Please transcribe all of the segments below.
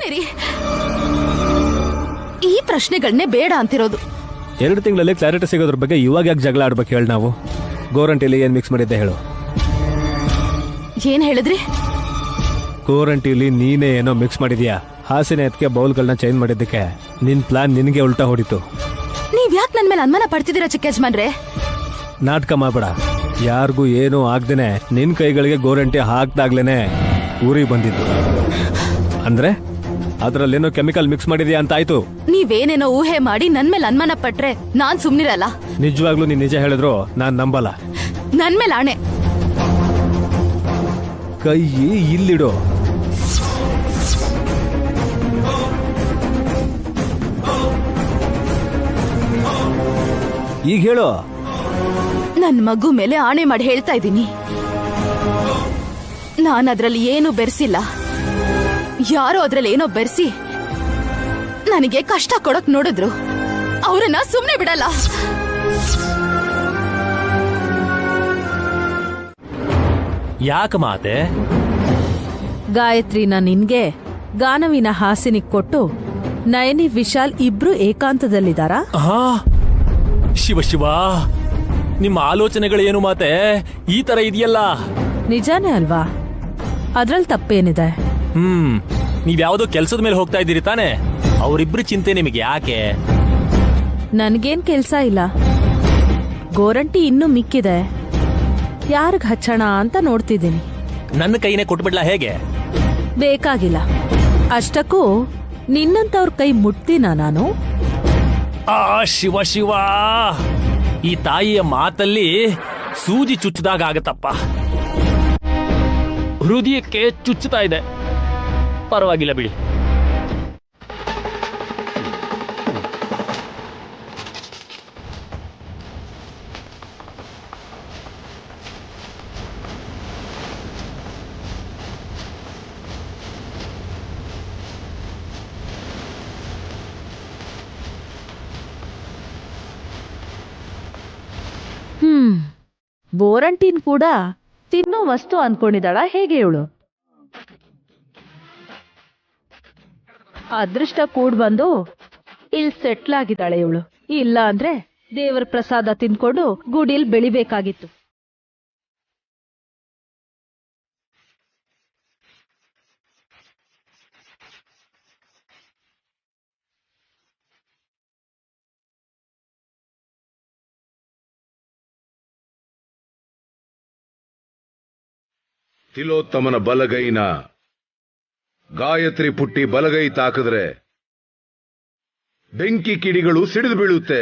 ಸುಮ್ನಿರಿ. ಈ ಪ್ರಶ್ನೆಗಳನ್ನೇ ಬೇಡ ಅಂತಿರೋದು. 2 ತಿಂಗಳಲ್ಲಿ ಕ್ಲಾರಿಟಿ ಸಿಗೋದ್ರ ಬಗ್ಗೆ ಇವಾಗ ಯಾಕೆ ಜಗಳ ಆಡ್ಬೇಕು ಹೇಳಿ? ನಾವು ಗೋರಂಟಿಲಿ ಏನ್ ಮಿಕ್ಸ್ ಮಾಡಿದ್ದೆ ಹೇಳು? ಏನ್ ಹೇಳಿದ್ರಿ? ಗೋರಂಟಿಲಿ ನೀನೇ ಏನೋ ಮಿಕ್ಸ್ ಮಾಡಿದ್ಯಾ. ಹಾಸಿನ ಎತ್ಕೆ ಬೌಲ್ಗಳನ್ನ ಚೇಂಜ್ ಮಾಡಿದ್ದಕ್ಕೆ ನಿನ್ ಪ್ಲಾನ್ ನಿನಗೆ ಉಲ್ಟಾ ಹೊಡಿತು. ನೀವ್ ಯಾಕೆ ನನ್ ಮೇಲೆ ಅನುಮಾನ ಪಡ್ತಿದ್ದೀರಾ ಚಿಕ್ಕ ಯಜಮಾನ್ರೆ? ನಾಟಕ ಮಾಡ್ಬೇಡ. ಯಾರಿಗೂ ಏನೂ ಆಗ್ದೇನೆ ನಿನ್ ಕೈಗಳಿಗೆ ಗೋರಂಟಿ ಹಾಕ್ದಾಗ್ಲೇನೆ ಊರಿಗೆ ಬಂದಿದ್ದು. ಅಂದ್ರೆ ಅದ್ರಲ್ಲೇನೋ ಕೆಮಿಕಲ್ ಮಿಕ್ಸ್ ಮಾಡಿದ್ಯಾ ಅಂತ ಆಯ್ತು. ನೀವೇನೇನೋ ಊಹೆ ಮಾಡಿ ನನ್ ಮೇಲೆ ಅನುಮಾನ ಪಟ್ರೆ ನಾನ್ ಸುಮ್ನಿರಲ್ಲ. ನಿಜವಾಗ್ಲೂ ನೀನ್ ನಿಜ ಹೇಳಿದ್ರು ನಾನ್ ನಂಬಲ್ಲ. ನನ್ ಮೇಲೆ ಆಣೆ. ಕೈ ಇಲ್ಲಿಡು. ಈಗ ಹೇಳು. ನನ್ ಮಗು ಮೇಲೆ ಆಣೆ ಮಾಡಿ ಹೇಳ್ತಾ ಇದ್ದೀನಿ, ನಾನ್ ಅದ್ರಲ್ಲಿ ಏನು ಬೆರೆಸಿಲ್ಲ. ಯಾರೋ ಅದ್ರಲ್ಲಿ ಏನೋ ಬೆರೆಸಿ ನನಗೆ ಕಷ್ಟ ಕೊಡಕ್ ನೋಡಿದ್ರು. ಅವ್ರನ್ನ ಸುಮ್ನೆ ಬಿಡಲ್ಲ. ಯಾಕ ಮಾತೆ? ಗಾಯತ್ರಿನ ನಿನ್ಗೆ, ಗಾನವಿನ ಹಾಸಿನಿಗ್ ಕೊಟ್ಟು ನಯನಿ ವಿಶಾಲ್ ಇಬ್ರು ಏಕಾಂತದಲ್ಲಿದ್ದಾರಾ? ಹಾ, ಶಿವ ಶಿವ, ನಿಮ್ಮ ಆಲೋಚನೆಗಳೇನು ಮಾತೆ? ಈ ತರ ಇದೆಯಲ್ಲ. ನಿಜಾನೇ ಅಲ್ವಾ? ಅದ್ರಲ್ಲಿ ತಪ್ಪೇನಿದೆ? ನೀವ್ಯಾವುದೋ ಕೆಲ್ಸದ ಮೇಲೆ ಹೋಗ್ತಾ ಇದ್ದೀರಿ ತಾನೆ? ಅವರಿಬ್ರು ಚಿಂತೆ ನಿಮಗೆ ಯಾಕೆ? ನನ್ಗೇನ್ ಕೆಲ್ಸ ಇಲ್ಲ. ಗೋರಂಟಿ ಇನ್ನೂ ಮಿಕ್ಕಿದೆ. ಯಾರಿಗ್ ಹಚ್ಚೋಣ ಅಂತ ನೋಡ್ತಿದ್ದೀನಿ. ನನ್ನ ಕೈನೇ ಕೊಟ್ಬಿಡ್ಲಾ ಹೇಗೆ? ಬೇಕಾಗಿಲ್ಲ. ಅಷ್ಟಕ್ಕೂ ನಿನ್ನಂತವ್ರ ಕೈ ಮುಟ್ತೀನಾ ನಾನು? ಆ ಶಿವ ಶಿವ, ಈ ತಾಯಿಯ ಮಾತಲ್ಲಿ ಸೂಜಿ ಚುಚ್ಚದಾಗ ಆಗತ್ತಪ್ಪ. ಹೃದಯಕ್ಕೆ ಚುಚ್ಚುತ್ತಾ ಇದೆ. ಪರವಾಗಿಲ್ಲ ಬಿಡಿ. ಗೋರಂಟಿನ್ ಕೂಡ ತಿನ್ನೋ ವಸ್ತು ಅನ್ಕೊಂಡಿದ್ದಾಳ ಹೇಗೆ ಇವಳು? ಅದೃಷ್ಟ ಕೂಡ್ ಬಂದು ಇಲ್ಲಿ ಸೆಟ್ಲ್ ಆಗಿದ್ದಾಳೆ ಇವಳು. ಇಲ್ಲ ಅಂದ್ರೆ ದೇವರ ಪ್ರಸಾದ ತಿನ್ಕೊಂಡು ಗುಡಿಲ್ ಬೆಳಿಬೇಕಾಗಿತ್ತು. ತಿಲೋತ್ತಮನ ಬಲಗೈನ ಗಾಯತ್ರಿ ಪುಟ್ಟಿ ಬಲಗೈ ತಾಕಿದ್ರೆ ಬೆಂಕಿ ಕಿಡಿಗಳು ಸಿಡಿದು ಬೀಳುತ್ತೆ.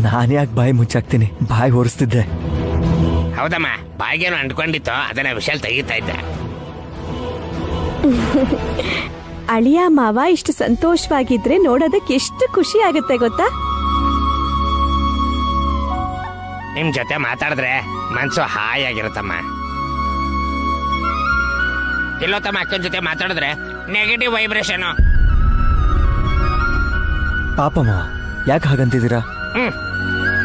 ನಾನ್ಯಾಕೆ ಬಾಯಿ ಮುಚ್ಚಾಕ್ತೀನಿ? ಬಾಯಿ ಹೊರಿಸ್ತಿದ್ದೆ. ಹೌದಮ್ಮ, ಬಾಯಿಗೇನು ಅಂಟ್ಕೊಂಡಿತ್ತು, ಅದನ್ನ ವಿಶಾಲ್ ತೆಗಿತಾ ಇದ್ದ. ಅಳಿಯ ಮಾವ ಇಷ್ಟು ಸಂತೋಷವಾಗಿದ್ರೆ ನೋಡೋದಕ್ಕೆ ಎಷ್ಟು ಖುಷಿ ಆಗುತ್ತೆ ಗೊತ್ತಾ? ನಿಮ್ ಜೊತೆ ಮಾತಾಡಿದ್ರೆ ಮನ್ಸು ಹಾಯಾಗಿರುತ್ತಮ್ಮ. ತಿಲೋತ್ತಮ ಅಕ್ಕನ ಜೊತೆ ಮಾತಾಡಿದ್ರೆ ನೆಗೆಟಿವ್ ವೈಬ್ರೇಷನ್. ಪಾಪಮ್ಮ, ಯಾಕೆ ಹಾಗಂತಿದ್ದೀರಾ?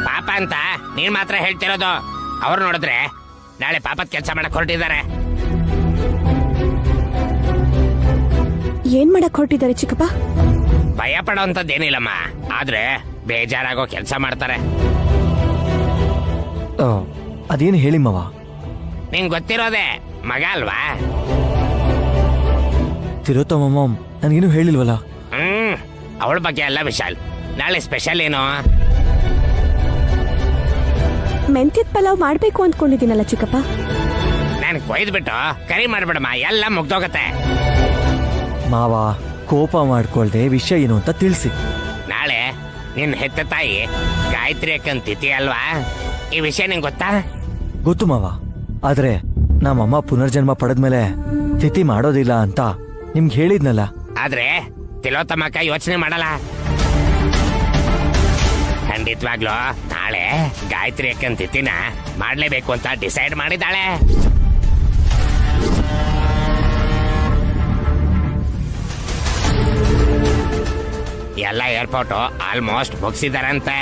ಪಾಪ ಅಂತ ನೀನ್ ಮಾತ್ರ ಹೇಳ್ತಿರೋದು. ಅವ್ರು ನೋಡಿದ್ರೆ ನಾಳೆ ಪಾಪದ ಕೆಲಸ ಮಾಡಕ್ ಹೊರಟಿದ್ದಾರೆ. ಏನ್ ಮಾಡಕ್ ಹೊರಟಿದ್ದಾರೆ ಚಿಕ್ಕಪ್ಪ? ಭಯ ಪಡೋಂಥದ್ದೇನಿಲ್ಲಮ್ಮ, ಆದ್ರೆ ಬೇಜಾರಾಗೋ ಕೆಲಸ ಮಾಡ್ತಾರೆ. ಅದೇನು ಹೇಳಿ ಮಾವ? ನಿಂಗ್ ಗೊತ್ತಿರೋದೆ, ಮಗ ಅಲ್ವಾ? ತಿಲೋತ್ತಮ ನನ್ಗೇನು ಹೇಳಿಲ್ವಲ್ಲ? ಅವಳ ಬಗ್ಗೆ ಅಲ್ಲ ವಿಶಾಲ್, ನಾಳೆ ಸ್ಪೆಷಲ್ ಏನು? ಮೆಂತ್ಯದ ಪಲಾವ್ ಮಾಡ್ಬೇಕು ಅಂದ್ಕೊಂಡಿದ್ದೀನಲ್ಲ ಚಿಕ್ಕಪ್ಪ. ನಾನು ಕೊಯ್ದ್ಬಿಟ್ಟು ಕರಿ ಮಾಡ್ಬಿಡಮ್ಮ, ಎಲ್ಲ ಮುಗ್ದೋಗತ್ತೆ. ಮಾವ ಕೋಪ ಮಾಡ್ಕೊಳ್ದೆ ವಿಷಯ ಏನು ಅಂತ ತಿಳಿಸಿ. ನಾಳೆ ನಿನ್ನ ಹೆತ್ತ ತಾಯಿ ಗಾಯತ್ರಿ ಅಕ್ಕನ್ ತಿಥಿ ಅಲ್ವಾ? ಈ ವಿಷಯ ನಿಂಗೆ ಗೊತ್ತಾ? ಗೊತ್ತು ಮಾವ, ಆದ್ರೆ ನಮ್ಮಮ್ಮ ಪುನರ್ಜನ್ಮ ಪಡೆದ್ಮೇಲೆ ತಿಥಿ ಮಾಡೋದಿಲ್ಲ ಅಂತ ನಿಮ್ಗೆ ಹೇಳಿದ್ನಲ್ಲ. ಆದ್ರೆ ತಿಲೋತ್ತಮಕ್ಕ ಯೋಚನೆ ಮಾಡಲ್ಲ. ಖಂಡಿತವಾಗ್ಲೂ ನಾಳೆ ಗಾಯತ್ರಿ ಅಕ್ಕನ್ ತಿಥಿನ ಮಾಡ್ಲೇಬೇಕು ಅಂತ ಡಿಸೈಡ್ ಮಾಡಿದ್ದಾಳೆ. ಎಲ್ಲ ಏರ್ಪೋರ್ಟ್ ಆಲ್ಮೋಸ್ಟ್ ಮುಗಿಸಿದಾರಂತೆ.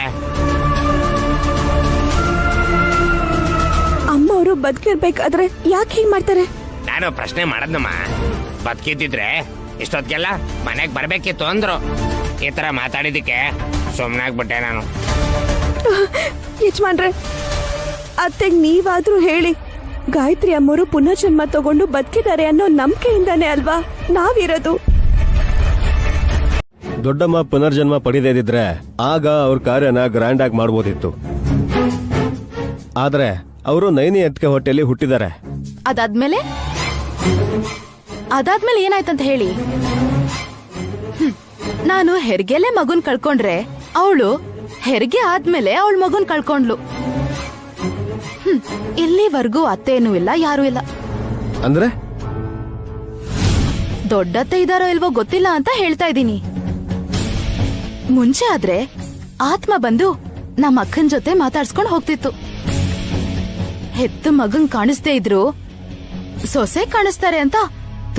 ಅಮ್ಮ ಅವರು ಬದುಕಿರ್ಬೇಕಾದ್ರೆ ಯಾಕೆ ಹೀಗ್ ಮಾಡ್ತಾರೆ? ನಾನು ಪ್ರಶ್ನೆ ಮಾಡದ್ನಮ್ಮ, ಬದುಕಿದ್ದಿದ್ರೆ ಇಷ್ಟೊತ್ತಿಗೆಲ್ಲ ಮನೆಗ್ ಬರ್ಬೇಕಿತ್ತು ಅಂದ್ರು. ಈ ತರ ಮಾತಾಡಿದಕ್ಕೆ ಸುಮ್ನಾಗ್ಬಿಟ್ಟೆ ನಾನು. ಯಜಮಾನ್ರೆ, ಅತ್ತೆಗ್ ನೀವಾದ್ರೂ ಹೇಳಿ, ಗಾಯತ್ರಿ ಅಮ್ಮವರು ಪುನರ್ಜನ್ಮ ತಗೊಂಡು ಬದುಕಿದ್ದಾರೆ ಅನ್ನೋ ನಂಬಿಕೆಯಿಂದಾನೇ ಅಲ್ವಾ ನಾವಿರೋದು. ದೊಡ್ಡಮ್ಮ ಪುನರ್ಜನ್ಮ ಪಡೆದೇ ಇದ್ರೆ ಆಗ ಅವ್ರ ಕಾರ್ಯನ ಗ್ರ್ಯಾಂಡ್ ಆಗಿ ಮಾಡ್ಬೋದಿತ್ತು. ಆದ್ರೆ ಅವರು ನೈನಿ ಎತ್ಕೆ ಹೊಟ್ಟೆಯಲ್ಲಿ ಹುಟ್ಟಿದ್ದಾರೆ. ಅದಾದ್ಮೇಲೆ ಏನಾಯ್ತಂತ ಹೇಳಿ. ನಾನು ಹೆರಿಗೆಲೆ ಮಗುನ್ ಕಳ್ಕೊಂಡ್ರೆ ಅವಳು ಹೆರಿಗೆ ಆದ್ಮೇಲೆ ಅವಳ ಮಗುನ್ ಕಳ್ಕೊಂಡ್ಲು. ಇಲ್ಲಿವರೆಗೂ ಅತ್ತೇನೂ ಇಲ್ಲ, ಯಾರೂ ಇಲ್ಲ. ಅಂದ್ರೆ ದೊಡ್ಡತ್ತೆ ಇದಾರೋ ಇಲ್ವೋ ಗೊತ್ತಿಲ್ಲ ಅಂತ ಹೇಳ್ತಾ ಇದ್ದೀನಿ. ಮುಂಚೆ ಆದ್ರೆ ಆತ್ಮ ಬಂದು ನಮ್ಮ ಅಕ್ಕನ ಜೊತೆ ಮಾತಾಡ್ಸ್ಕೊಂಡ್ ಹೋಗ್ತಿತ್ತು. ಹೆತ್ತು ಮಗನ್ ಕಾಣಿಸ್ದೇ ಇದ್ರು ಸೊಸೆ ಕಾಣಿಸ್ತಾರೆ ಅಂತ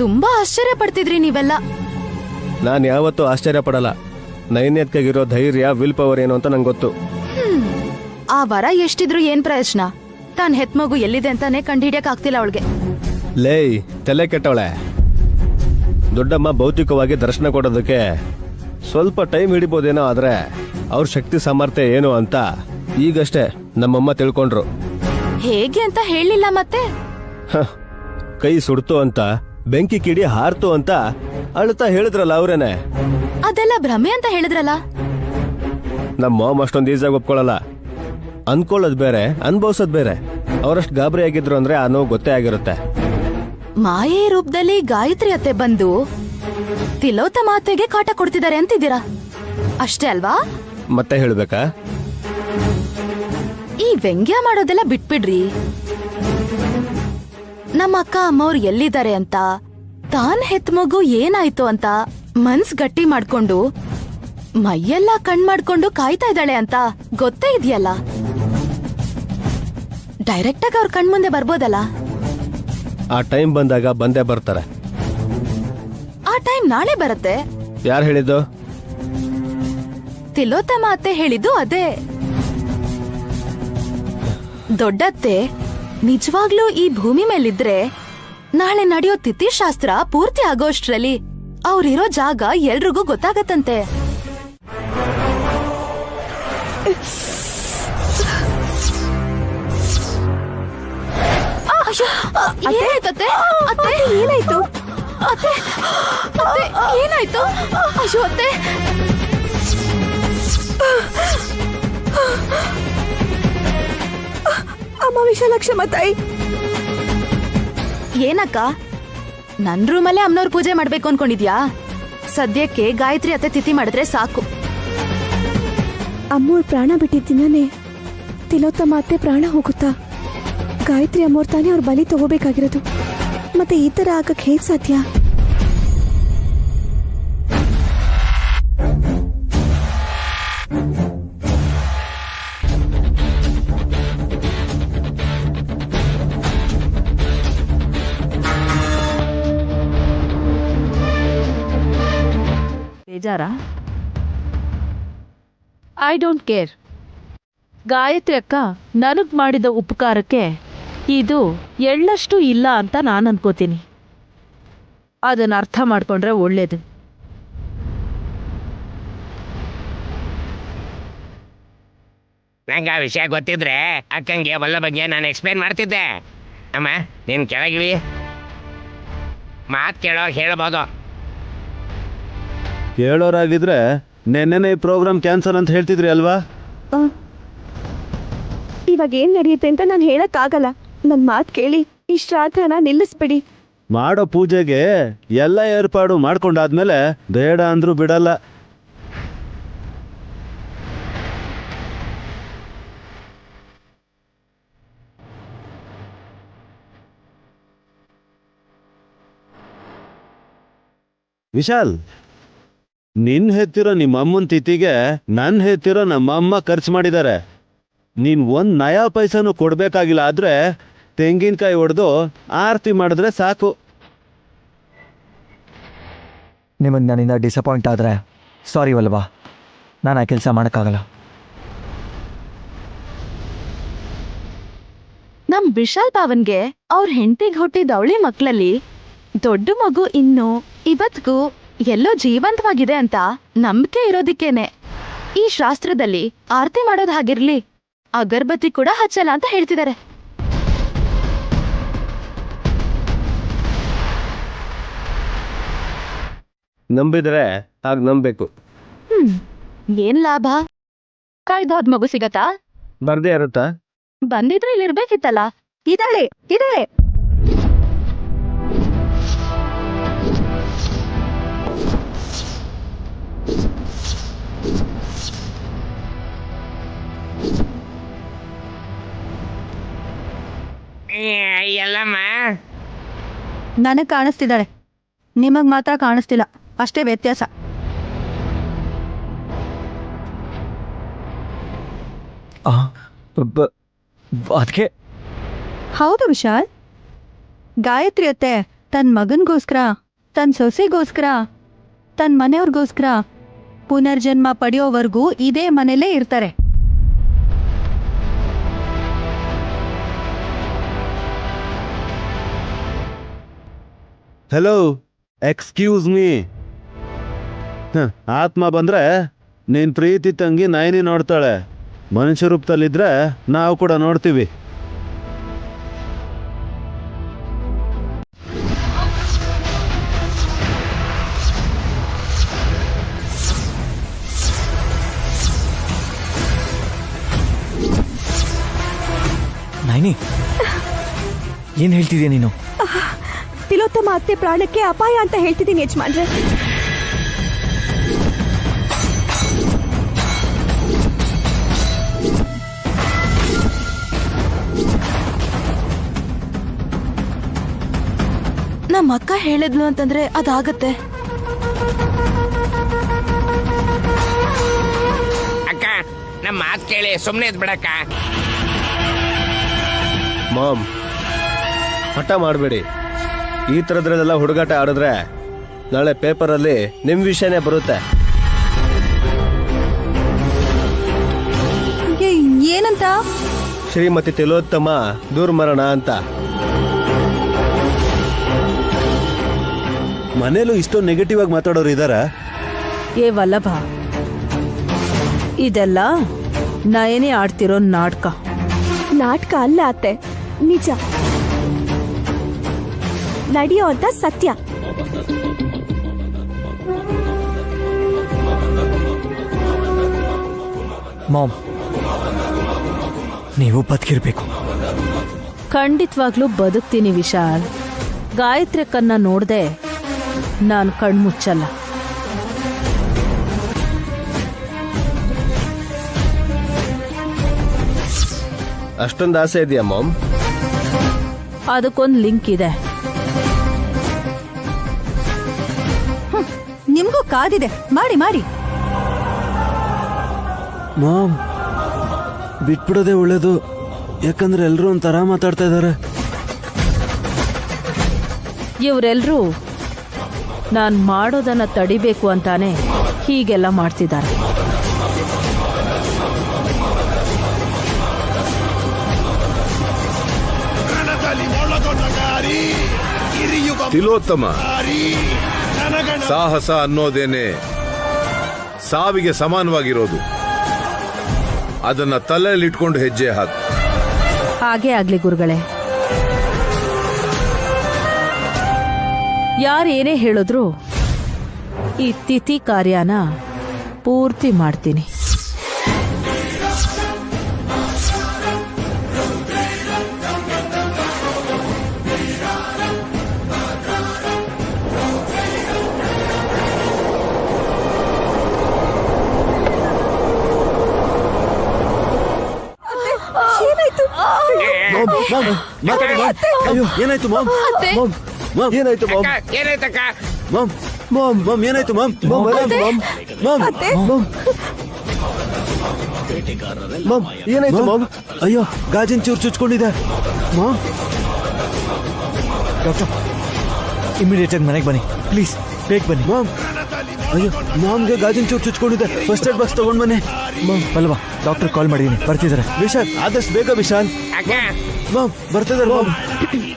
ತುಂಬಾ ಆಶ್ಚರ್ಯ ಪಡ್ತಿದ್ರಿ ನೀವೆಲ್ಲ. ನಾನ್ ಯಾವತ್ತೂ ಆಶ್ಚರ್ಯ ಪಡಲ್ಲ. ನೈನ್ಯತ್ಕಾಗಿರೋ ಧೈರ್ಯ, ವಿಲ್ ಪವರ್ ಏನು ಅಂತ ನಂಗೆ ಗೊತ್ತು. ಆ ವರ ಎಷ್ಟಿದ್ರು ಏನ್ ಪ್ರಯೋಜನ? ತಾನ್ ಹೆತ್ ಮಗು ಎಲ್ಲಿದೆ ಅಂತಾನೆ ಕಂಡುಹಿಡಿಯಕ್ ಆಗ್ತಿಲ್ಲ ಅವಳಿಗೆ. ಲೇಯ್, ತಲೆ ಕೆಟ್ಟವಳೆ. ದೊಡ್ಡಮ್ಮ ಭೌತಿಕವಾಗಿ ದರ್ಶನ ಕೊಡೋದಕ್ಕೆ ಸ್ವಲ್ಪ ಟೈಮ್ ಹಿಡಿಬೋದೇನೋ, ಆದ್ರೆ ಅವ್ರ ಶಕ್ತಿ ಸಾಮರ್ಥ್ಯ ಏನು ಅಂತ ಈಗಷ್ಟೇ ನಮ್ಮಮ್ಮ ತಿಳ್ಕೊಂಡ್ರು. ಹೇಗೆ ಅಂತ ಹೇಳಿಲ್ಲ ಮತ್ತೆ. ಕೈ ಸುಡ್ತು ಅಂತ, ಬೆಂಕಿ ಕಿಡಿ ಹಾರ್ತು ಅಂತ ಅಳ್ತಾ ಹೇಳಿದ್ರಲ್ಲ ಅವ್ರೇನೆ. ಅದೆಲ್ಲ ಭ್ರಮೆ ಅಂತ ಹೇಳಿದ್ರಲ್ಲ. ನಮ್ಮ ಮಾಮ್ ಅಷ್ಟೊಂದು ಈಸಾಗಿ ಒಪ್ಕೊಳ್ಳಲ್ಲ. ಅನ್ಕೊಳ್ಳೋದ್ ಬೇರೆ, ಅನ್ಭವ್ಸೋದ್ ಬೇರೆ. ಅವರಷ್ಟು ಗಾಬರಿ ಆಗಿದ್ರು ಅಂದ್ರೆ ಆ ನೋವು ಗೊತ್ತೇ ಆಗಿರುತ್ತೆ. ಮಾಯೆ ರೂಪದಲ್ಲಿ ಗಾಯತ್ರಿ ಅತ್ತೆ ಬಂದು ತಿಲೋತ್ತಮ ಅತ್ತೆಗೆ ಕಾಟ ಕೊಡ್ತಿದ್ದಾರೆ ಅಂತಿದ್ದೀರಾ, ಅಷ್ಟೇ ಅಲ್ವಾ? ಮತ್ತೆ ಹೇಳ್ಬೇಕಾ? ಈ ವ್ಯಂಗ್ಯ ಮಾಡೋದೆಲ್ಲ ಬಿಟ್ಬಿಡ್ರಿ. ನಮ್ಮ ಅಕ್ಕ ಅಮ್ಮವ್ರು ಎಲ್ಲಿದ್ದಾರೆ ಅಂತ, ತಾನ್ ಹೆತ್ ಮಗು ಏನಾಯ್ತು ಅಂತ ಮನ್ಸ್ ಗಟ್ಟಿ ಮಾಡ್ಕೊಂಡು ಮೈಯೆಲ್ಲ ಕಣ್ ಮಾಡ್ಕೊಂಡು ಕಾಯ್ತಾ ಇದ್ದಾಳೆ ಅಂತ ಗೊತ್ತೇ ಇದೆಯಲ್ಲ. ಡೈರೆಕ್ಟ್ ಆಗಿ ಅವ್ರ ಕಣ್ ಮುಂದೆ ಬರ್ಬೋದಲ್ಲ. ಆ ಟೈಮ್ ಬಂದಾಗ ಬಂದೇ ಬರ್ತಾರೆ. ಆ ಟೈಮ್ ನಾಳೆ ಬರುತ್ತೆ. ಯಾರು ಹೇಳಿದ್ದು? ತಿಲೋತ್ತಮ ಅತ್ತೆ ಹೇಳಿದ್ದು ಅದೇ. ದೊಡ್ಡತ್ತೆ ನಿಜವಾಗ್ಲೂ ಈ ಭೂಮಿ ಮೇಲಿದ್ರೆ ನಾಳೆ ನಡೆಯೋ ತಿಥಿಶಾಸ್ತ್ರ ಪೂರ್ತಿ ಆಗೋಷ್ಟ್ರಲ್ಲಿ ಅವ್ರಿರೋ ಜಾಗ ಎಲ್ರಿಗೂ ಗೊತ್ತಾಗತ್ತಂತೆ. ಏನಾಯ್ತು? ಏನಾಯ್ತು ಅತ್ತೆ? ಏನಾಯ್ತು? ಅಯ್ಯೋ ಅತ್ತೆ, ಅಮ್ಮ ವಿಶಾಲಾಕ್ಷಮ್ಮ ತಾಯಿ. ಏನಕ್ಕ, ನನ್ ರೂಮಲ್ಲೇ ಅಮ್ಮನವ್ರ ಪೂಜೆ ಮಾಡ್ಬೇಕು ಅನ್ಕೊಂಡಿದ್ಯಾ? ಸದ್ಯಕ್ಕೆ ಗಾಯತ್ರಿ ಅತ್ತೆ ತಿಥಿ ಮಾಡಿದ್ರೆ ಸಾಕು. ಅಮ್ಮೋರ್ ಪ್ರಾಣ ಬಿಟ್ಟಿದ್ದೀನೇ ತಿಲೋತ್ತಮ ಅತ್ತೆ ಪ್ರಾಣ ಹೋಗುತ್ತಾ? ಗಾಯತ್ರಿ ಅಮ್ಮೋರ್ ತಾನೇ ಅವ್ರ ಬಲಿ ತಗೋಬೇಕಾಗಿರೋದು. ಮತ್ತೆ ಈ ತರ ಆಗಕ್ ಹೇಗ್ ಸಾಧ್ಯ? ಬೇಜಾರ? I don't care. ಗಾಯತ್ರಿ ಅಕ್ಕ ನನಗ್ ಮಾಡಿದ ಉಪಕಾರಕ್ಕೆ ಇದು ಎಳ್ಳಷ್ಟು ಇಲ್ಲ ಅಂತ ನಾನು ಅನ್ಕೋತೀನಿ. ಅದನ್ನ ಅರ್ಥ ಮಾಡ್ಕೊಂಡ್ರೆ ಒಳ್ಳೇದು. ನಂಗೆ ಆ ವಿಷಯ ಗೊತ್ತಿದ್ರೆ ಅಕ್ಕಂಗೆ ಒಲ್ಲ ಬಗ್ಗೆ ನಾನು ಎಕ್ಸ್ಪ್ಲೇನ್ ಮಾಡ್ತಿದ್ದೆ. ಅಮ್ಮ ನೀನು ಕೆಳಗಿಳಿ, ಮಾತು ಕೇಳೋ ಹೇಳ್ಬೋದು. ಕೇಳೋರಾಗಿದ್ರೆ ನೆನ್ನೆನೇ ಈ ಪ್ರೋಗ್ರಾಮ್ ಕ್ಯಾನ್ಸಲ್ ಅಂತ ಹೇಳ್ತಿದ್ರಿ ಅಲ್ವಾ? ಇವಾಗ ಏನ್ ನಡೆಯುತ್ತೆ ಅಂತ ನಾನು ಹೇಳಕ್ಕಾಗಲ್ಲ. ನನ್ನ ಮಾತು ಕೇಳಿ ಈ ಶ್ರಾದ್ದನ ನಿಲ್ಲಿಸ್ಬಿಡಿ. ಮಾಡೋ ಪೂಜೆಗೆ ಎಲ್ಲ ಏರ್ಪಾಡು ಮಾಡ್ಕೊಂಡಾದ್ಮೇಲೆ ಬೇಡ ಅಂದ್ರೂ ಬಿಡಲ್ಲ. ವಿಶಾಲ್, ನಿನ್ ಹೆತ್ತಿರೋ ನಿಮ್ಮ ಅಮ್ಮನ ತಿಥಿಗೆ ನನ್ನ ಹೆತ್ತಿರೋ ನಮ್ಮಮ್ಮ ಖರ್ಚು ಮಾಡಿದ್ದಾರೆ. ನೀನ್ ಒಂದ್ ನಯಾ ಪೈಸನೂ ಕೊಡ್ಬೇಕಾಗಿಲ್ಲ. ಆದ್ರೆ ತೆಂಗಿನಕಾಯಿ ಹೊಡೆದು ಆರತಿ ಮಾಡಿದ್ರೆ ಸಾಕು. ನಿಮಗೆ ನನ್ನಿಂದ ಡಿಸಪಾಯಿಂಟ್ ಆದರೆ ಸಾರಿ ವಲ್ಲಭ, ನಾನು ಆ ಕೆಲಸ ಮಾಡೋಕ್ಕಾಗಲ್ಲ. ನಮ್ ವಿಶಾಲ್ ಭಾವನ್ಗೆ ಅವ್ರ ಹೆಂಡತಿಗೆ ಹುಟ್ಟಿದ ಅವಳಿ ಮಕ್ಳಲ್ಲಿ ದೊಡ್ಡ ಮಗು ಇನ್ನು ಇವತ್ಗೂ ಎಲ್ಲೋ ಜೀವಂತವಾಗಿದೆ ಅಂತ ನಂಬಿಕೆ ಇರೋದಿಕ್ಕೇನೆ ಈ ಶಾಸ್ತ್ರದಲ್ಲಿ ಆರತಿ ಮಾಡೋದ್ ಹಾಗಿರ್ಲಿ, ಅಗರ್ಬತ್ತಿ ಕೂಡ ಹಚ್ಚಲ್ಲ ಅಂತ ಹೇಳ್ತಿದ್ದಾರೆ. ನಂಬಿದ್ರೆ ಆಗ ನಂಬೇಕು. ಏನ್ ಲಾಭ? ಕಾಯ್ದೋದ್ ಮಗು ಸಿಗತ್ತಾ? ಬರ್ದೇ ಇರುತ್ತಾ? ಬಂದಿದ್ರೆ ಇಲ್ಲಿರ್ಬೇಕಿತ್ತಲ್ಲ. ಇದಾಳೆ ಇದಾಳೆ. ಎಲ್ಲಮ್ಮ ನನಗೆ ಕಾಣಿಸ್ತಿದ್ದಾಳೆ, ನಿಮಗ್ ಮಾತ್ರ ಕಾಣಿಸ್ತಿಲ್ಲ, ಅಷ್ಟೇ ವ್ಯತ್ಯಾಸ. ಅದಕ್ಕೆ ಹೌದು ವಿಶಾಲ್, ಗಾಯತ್ರಿ ಅತ್ತೆ ತನ್ನ ಮಗನಿಗೋಸ್ಕರ, ತನ್ನ ಸೊಸೆಗೋಸ್ಕರ, ತನ್ನ ಮನೆಯವ್ರಿಗೋಸ್ಕರ ಪುನರ್ಜನ್ಮ ಪಡೆಯೋವರೆಗೂ ಇದೇ ಮನೇಲೇ ಇರ್ತಾರೆ. Hello, excuse me. ಆತ್ಮ ಬಂದ್ರೆ ನೀನ್ ಪ್ರೀತಿ ತಂಗಿ ನಯನಿ ನೋಡ್ತಾಳೆ. ಮನುಷ್ಯ ರೂಪದಲ್ಲಿದ್ರೆ ನಾವು ಕೂಡ ನೋಡ್ತೀವಿ. ನೈನಿ, ಏನ್ ಹೇಳ್ತಿದ್ಯಾ ನೀನು? ತಿಲೋತ್ತಮ ಅತ್ತೆ ಪ್ರಾಣಕ್ಕೆ ಅಪಾಯ ಅಂತ ಹೇಳ್ತಿದ್ದೀನಿ ಯಜಮಾನ್ರೆ. ನಮ್ಮ ಅಕ್ಕ ಹೇಳಿದ್ಲು ಅಂತಂದ್ರೆ ಅದಾಗತ್ತೆ. ಅಕ್ಕ, ನಮ್ಮ ಮಾತು ಕೇಳಿ ಸುಮ್ಮನೆ ಇದ್ ಬಿಡಕ್ಕ. ಮಾಮ್, ಹಠ ಮಾಡಬೇಡಿ. ಈ ಥರದ್ರಲ್ಲೆಲ್ಲ ಹುಡುಗಾಟ ಆಡಿದ್ರೆ ನಾಳೆ ಪೇಪರಲ್ಲಿ ನಿಮ್ ವಿಷಯನೇ ಬರುತ್ತೆ. ಏನಂತ? ಶ್ರೀಮತಿ ತಿಲೋತ್ತಮ ದುರ್ಮರಣ ಅಂತ. ಮನೇಲೂ ಇಷ್ಟೊಂದು ನೆಗೆಟಿವ್ ಆಗಿ ಮಾತಾಡೋರು ಇದಾರ? ಏ ವಲ್ಲಭ, ಇದೆಲ್ಲ ನಯನೇ ಆಡ್ತಿರೋ ನಾಟಕ. ನಾಟಕ ಅಲ್ಲ ಅತ್ತೆ, ನಿಜ ನಡೆಯೋ ಅಂತ ಸತ್ಯ. ಮಾಮ್, ನೀವು ಬದುಕಿರ್ಬೇಕು. ಖಂಡಿತವಾಗ್ಲೂ ಬದುಕ್ತೀನಿ ವಿಶಾಲ್. ಗಾಯತ್ರಿ ಕನ್ನ ನೋಡ್ದೆ ನಾನು ಕಣ್ಮುಚ್ಚಲ್ಲ. ಅಷ್ಟೊಂದು ಆಸೆ ಇದೆಯಾ ಮಾಮ್? ಅದಕ್ಕೊಂದು ಲಿಂಕ್ ಇದೆ. ನಿಮ್ಗೂ ಕಾದಿದೆ, ಮಾಡಿ ಮಾಡಿ. ಮಾಮ್, ಬಿಟ್ಬಿಡೋದೇ ಒಳ್ಳೇದು. ಯಾಕಂದ್ರೆ ಎಲ್ರೂ ಒಂಥರ ಮಾತಾಡ್ತಾ ಇದ್ದಾರೆ. ಇವರೆಲ್ಲರೂ ನಾನು ಮಾಡೋದನ್ನ ತಡಿಬೇಕು ಅಂತಾನೆ ಹೀಗೆಲ್ಲ ಮಾಡ್ತಿದ್ದಾರೆ. ತಿಲೋತ್ತಮ, ಸಾಹಸ ಅನ್ನೋದೇನೆ ಸಾವಿಗೆ ಸಮಾನವಾಗಿರೋದು. ಅದನ್ನ ತಲೆಯಲ್ಲಿಟ್ಕೊಂಡು ಹೆಜ್ಜೆ ಹಾಕು. ಹಾಗೇ ಆಗ್ಲಿ ಗುರುಗಳೇ. ಯಾರೇನೇ ಹೇಳಿದ್ರು ಈ ತಿಥಿ ಕಾರ್ಯನ ಪೂರ್ತಿ ಮಾಡ್ತೀನಿ. ಅಯ್ಯೋ ಏನಾಯ್ತು ಮಾಮ್? ಮಾಮ್ ಮಾಮ್ ಏನಾಯ್ತು ಮಾಮ್? ಏನಾಯ್ತಕ್ಕ? ಮಾಮ್ ಮಾಮ್ ಮಾಮ್ ಏನಾಯ್ತು mom? Mom mom mom mom mom ಏನಾಯ್ತು ಮಾಮ್? ಅಯ್ಯೋ ಗಾಜಿನ ಚೂರು ಚುಚ್ಕೊಂಡಿದೆ ಮಾಮ್. ಡಾಕ್ಟರ್ ಇಮಿಡಿಯೇಟ್ ಆಗಿ ಮನೆಗೆ ಬನ್ನಿ ಪ್ಲೀಸ್, ಬೇಗ ಬನ್ನಿ. ಮಾಮ್ ಅಯ್ಯೋ ಮಾಮ್ಗೆ ಗಾಜಿನ ಚೂರು ಚುಚ್ಕೊಂಡಿದೆ, ಫಸ್ಟ್ ಏಡ್ ಬಾಕ್ಸ್ ತಗೊಂಡ್ ಬನ್ನಿ. ಮಾಮ್ ಅಲ್ವಾ ಡಾಕ್ಟರ್ ಕಾಲ್ ಮಾಡಿದೀನಿ, ಬರ್ತಿದ್ದಾರೆ. ವಿಶಾಲ್ ಆದಷ್ಟು ಬೇಗ ವಿಶಾಲ್. ಅಕ್ಕ ಮಾಮ್ ಬರ್ತಿದ್ದಾರೆ ಮಾಮ್.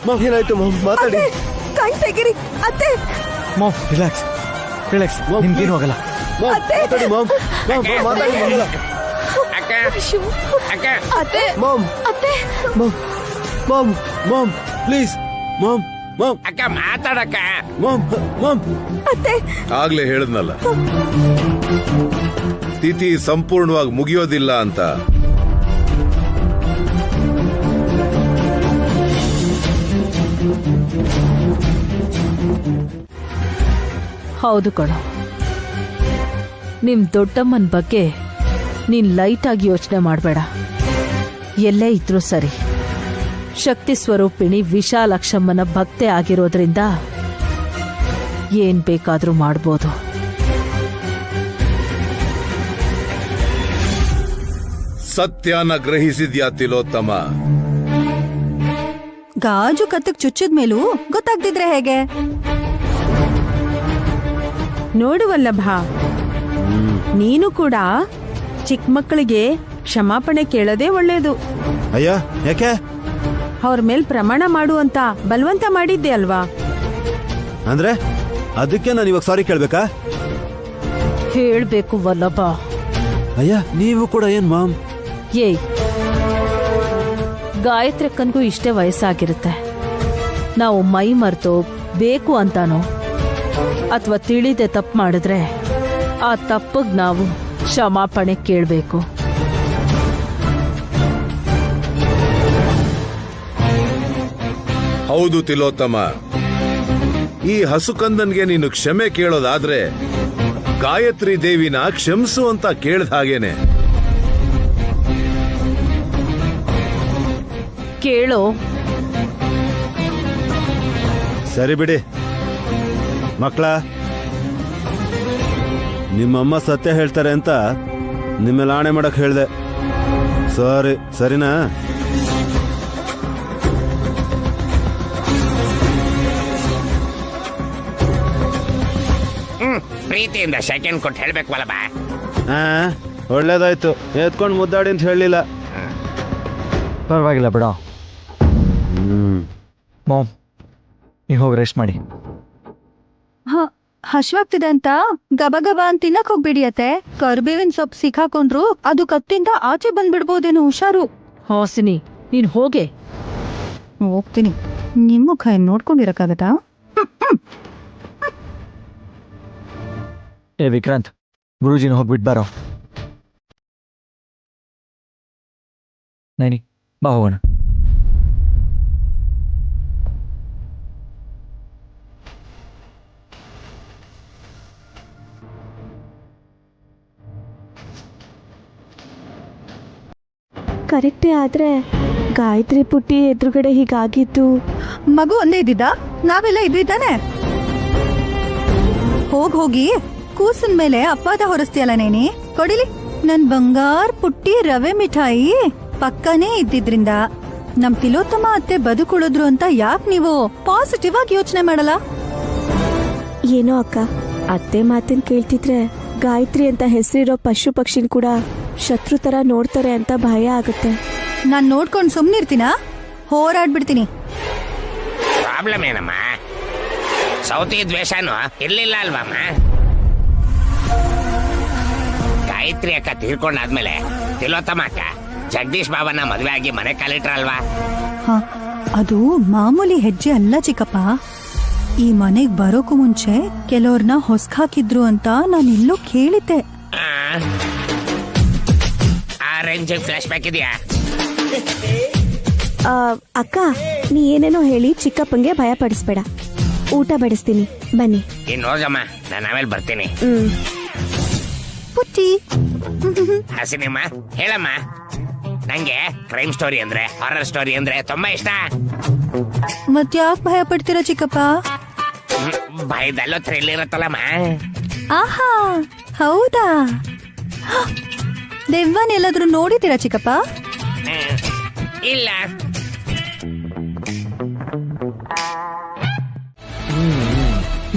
ಮಾಮ್ ಏನಾಯ್ತು ಮಾಮ್? ಮಾತಾಡಿ. ಕೈ ತೆಗಿರಿ ಅತ್ತೆ. ಮಾಮ್ ರಿಲ್ಯಾಕ್ಸ್ ರಿಲ್ಯಾಕ್ಸ್, ನಿಮ್ಗೇನು ಆಗಲ್ಲ. ಮಾಮ್ ಮಾತಾಡಿ ಮಾಮ್. ಮಾಮ್ ಮಾಮ್ ಮಾತಾಡಿ ಮಂಗಲ. ಅಕ್ಕ ಅಕ್ಕ ಅತ್ತೆ ಮಾಮ್ ಅತ್ತೆ ma'am mom ma'am please ma'am ma'am ಅಕ್ಕ ಮಾತಾಡಕ್ಕ. ಮಾಮ್ ಮಾಮ್ ಅತ್ತೆ ಆಗ್ಲೇ ಹೇಳದ್ನಲ್ಲ, ತಿಥಿ ಸಂಪೂರ್ಣವಾಗಿ ಮುಗಿಯೋದಿಲ್ಲ ಅಂತ. ಹೌದು ಕಣೋ, ನಿಮ್ ದೊಡ್ಡಮ್ಮನ ಬಗ್ಗೆ ನೀನ್ ಲೈಟ್ ಆಗಿ ಯೋಚನೆ ಮಾಡಬೇಡ. ಎಲ್ಲೇ ಇದ್ರೂ ಸರಿ, ಶಕ್ತಿ ಸ್ವರೂಪಿಣಿ ವಿಶಾಲಾಕ್ಷಮ್ಮನ ಭಕ್ತೆ ಆಗಿರೋದ್ರಿಂದ ಏನ್ ಬೇಕಾದ್ರೂ ಮಾಡ್ಬೋದು. ಸತ್ಯನ ಗ್ರಹಿಸಿದ್ಯಾ ತಿಲೋತ್ತಮ? ಗಾಜು ಕತ್ತಕ್ ಚುಚ್ಚಿದ ಮೇಲೂ ಗೊತ್ತಾಗ್ತಿದ್ರೆ ಹೇಗೆ? ನೋಡು ವಲ್ಲಭ, ನೀನು ಕೂಡ ಚಿಕ್ಕ ಮಕ್ಕಳಿಗೆ ಕ್ಷಮಾಪಣೆ ಕೇಳೋದೇ ಒಳ್ಳೇದು. ಅಯ್ಯ ಯಾಕೆ? ಅವ್ರ ಮೇಲ್ ಪ್ರಮಾಣ ಮಾಡು ಅಂತ ಬಲವಂತ ಮಾಡಿದ್ದೆ ಅಲ್ವಾ? ಅಂದ್ರೆ ಅದಕ್ಕೆ ನಾನು ಇವಾಗ ಸಾರಿ ಕೇಳ್ಬೇಕಾ? ಹೇಳ್ಬೇಕು ವಲ್ಲಭ. ಅಯ್ಯ ನೀವು ಕೂಡ ಏನ್ ಮಾಮ್? ಏಯ್, ಗಾಯತ್ರಕ್ಕನ್ಗೂ ಇಷ್ಟೇ ವಯಸ್ಸಾಗಿರುತ್ತೆ. ನಾವು ಮೈ ಮರೆತೋ ಬೇಕು ಅಂತಾನೋ ಅಥವಾ ತಿಳಿದೆ ತಪ್ಪು ಮಾಡಿದ್ರೆ ಆ ತಪ್ಪಿಗೆ ನಾವು ಕ್ಷಮಾಪಣೆ ಕೇಳಬೇಕು. ಹೌದು ತಿಲೋತ್ತಮ, ಈ ಹಸುಕಂದನ್ಗೆ ನೀನು ಕ್ಷಮೆ ಕೇಳೋದಾದ್ರೆ ಗಾಯತ್ರಿ ದೇವಿನ ಕ್ಷಮಿಸು ಅಂತ ಕೇಳ್ದ ಹಾಗೇನೆ. ಕೇಳೋ. ಸರಿ ಬಿಡಿ ಮಕ್ಕಳ, ನಿಮ್ಮಮ್ಮ ಸತ್ಯ ಹೇಳ್ತಾರೆ ಅಂತ ನಿಮ್ಮೆಲ್ಲ ಆಣೆ ಮಾಡಕ್ ಹೇಳ್ದೆ. ಸರಿ ಸರಿನಾ? ಪ್ರೀತಿಯಿಂದ ಸೆಕೆಂಡ್ ಕೊಟ್ಟು ಹೇಳ್ಬೇಕಲ್ಲ ಬಾ. ಒಳ್ಳೇದಾಯ್ತು, ಎತ್ಕೊಂಡು ಮುದ್ದಾಡಿ ಅಂತ ಹೇಳಲಿಲ್ಲ. ಪರವಾಗಿಲ್ಲ ಬಿಡ. ಮಾಮ್ ನೀವು ಹೋಗಿ ರೆಸ್ಟ್ ಮಾಡಿ. ಹಶ್ವಾಗ್ತಿದೆ ಅಂತ ಗಬ ಗಬ ಅಂತ ತಿನ್ನಕ್ ಹೋಗ್ಬಿಡಿ ಅತ್ತೆ. ಕರ್ಬೇವಿನ ಸೊಪ್ಪು ಸಿಕ್ಕಾಕೊಂಡ್ರು ಅದು ಕತ್ತಿಂದ ಆಚೆ ಬಂದ್ಬಿಡ್ಬೋದೇನೋ, ಹುಷಾರು. ಹಾಸಿನಿ, ನೀನ್ ಹೋಗೆ. ಹೋಗ್ತೀನಿ. ನಿಮ್ ಮುಖ ಏನ್ ನೋಡ್ಕೊಂಡಿರಕ್ಕಾಗತ್ತಾ? ಏ ವಿಕ್ರಾಂತ್, ಗುರೂಜಿನ ಹೋಗ್ಬಿಟ್ಟು ಬಾರೋ. ನೈನಿ ಬಾ ಹೋಗೋಣ. ಕರೆಕ್ಟೇ, ಆದ್ರೆ ಗಾಯತ್ರಿ ಪುಟ್ಟಿ ಎದುರುಗಡೆ ಹೀಗಾಗಿದ್ದು. ಮಗು ಒಂದೇ ಇದ್ದಿದ್ದ, ನಾವೆಲ್ಲ ಇದ್ವಿದ್ದಾನೆ. ಹೋಗಿ ಕೂಸಿನ ಮೇಲೆ ಅಪ್ಪಾದ ಹೊರಸ್ತಿಯಲ್ಲ ನೇನಿ. ಕೊಡಿಲಿ ನನ್ ಬಂಗಾರ್ ಪುಟ್ಟಿ ರವೆ ಮಿಠಾಯಿ. ಪಕ್ಕನೇ ಇದ್ದಿದ್ರಿಂದ ನಮ್ ತಿಲೋತ್ತಮ ಅತ್ತೆ ಬದುಕುಳಿದ್ರು ಅಂತ ಯಾಕೆ ನೀವು ಪಾಸಿಟಿವ್ ಆಗಿ ಯೋಚನೆ ಮಾಡಲ್ಲ? ಏನೋ ಅಕ್ಕ, ಅತ್ತೆ ಮಾತಿನ ಕೇಳ್ತಿದ್ರೆ ಗಾಯತ್ರಿ ಅಂತ ಹೆಸರಿರೋ ಪಶು ಪಕ್ಷಿನ ಕೂಡ ಶತ್ರು ತರ ನೋಡ್ತಾರೆ ಅಂತ ಭಯ ಆಗುತ್ತೆ. ನಾನ್ ನೋಡ್ಕೊಂಡು ಸುಮ್ನಿರ್ತೀನ? ಹೋರಾಡ್ಬಿಡ್ತೀನಿ. ಪ್ರಾಬ್ಲಮ್ ಏನಮ್ಮ? ಸೌತಿ ದ್ವೇಷನೂ ಇರ್ಲಿಲ್ಲ ಅಲ್ವಮ್ಮ? ಗಾಯತ್ರಿ ಅಕ್ಕ ತೀರ್ಕೊಂಡಾದ್ಮೇಲೆ ತಿಲೋತ್ತಮ ಅಕ್ಕ ಜಗದೀಶ್ ಬಾಬನ ಮದ್ವೆ ಆಗಿ ಮನೆ ಕಾಲಿಟ್ರಲ್ವಾ? ಅದು ಮಾಮೂಲಿ ಹೆಜ್ಜೆ ಅಲ್ಲ ಚಿಕ್ಕಪ್ಪ. ಈ ಮನೆಗ್ ಬರೋಕು ಮುಂಚೆ ಕೆಲವ್ರನ್ನ ಹೊಸ್ಕಾಕಿದ್ರು ಅಂತ ನಾನು ಎಲ್ಲೋ ಕೇಳಿದ್ದೆ. ಆರೆಂಜ್ ಫ್ಲಾಶ್ ಬ್ಯಾಕ್ ಇದೆಯಾ? ಅಕ್ಕ ನೀ ಏನೇನೋ ಹೇಳಿ ಚಿಕ್ಕಪ್ಪಂಗೆ ಭಯ ಪಡಿಸ್ಬೇಡ. ಊಟ ಬಡಿಸ್ತೀನಿ ಬನ್ನಿ. ಇನ್ನು ಹೋಗಮ್ಮ, ನಾನು ಆಮೇಲೆ ಬರ್ತೀನಿ. ಪುಟ್ಟಿ ಹಸಿನಿಮ್ಮ ಹೇಳಮ್ಮ. ನಂಗೆ ಕ್ರೈಮ್ ಸ್ಟೋರಿ ಅಂದ್ರೆ, ಹಾರರ್ ಸ್ಟೋರಿ ಅಂದ್ರೆ ತುಂಬಾ ಇಷ್ಟ. ಮತ್ಯಾಕ್ ಭಯ ಪಡ್ತೀರಾ ಚಿಕ್ಕಪ್ಪ? ಭಯದಲ್ಲೂ ಥ್ರಿಲ್ ಇರುತ್ತಲ್ಲಮ್ಮ. ಆಹಾ ಹೌದಾ? ದೆವ್ವನ್ ಎಲ್ಲಾದ್ರೂ ನೋಡಿದ್ದೀರಾ ಚಿಕ್ಕಪ್ಪ? ಇಲ್ಲ.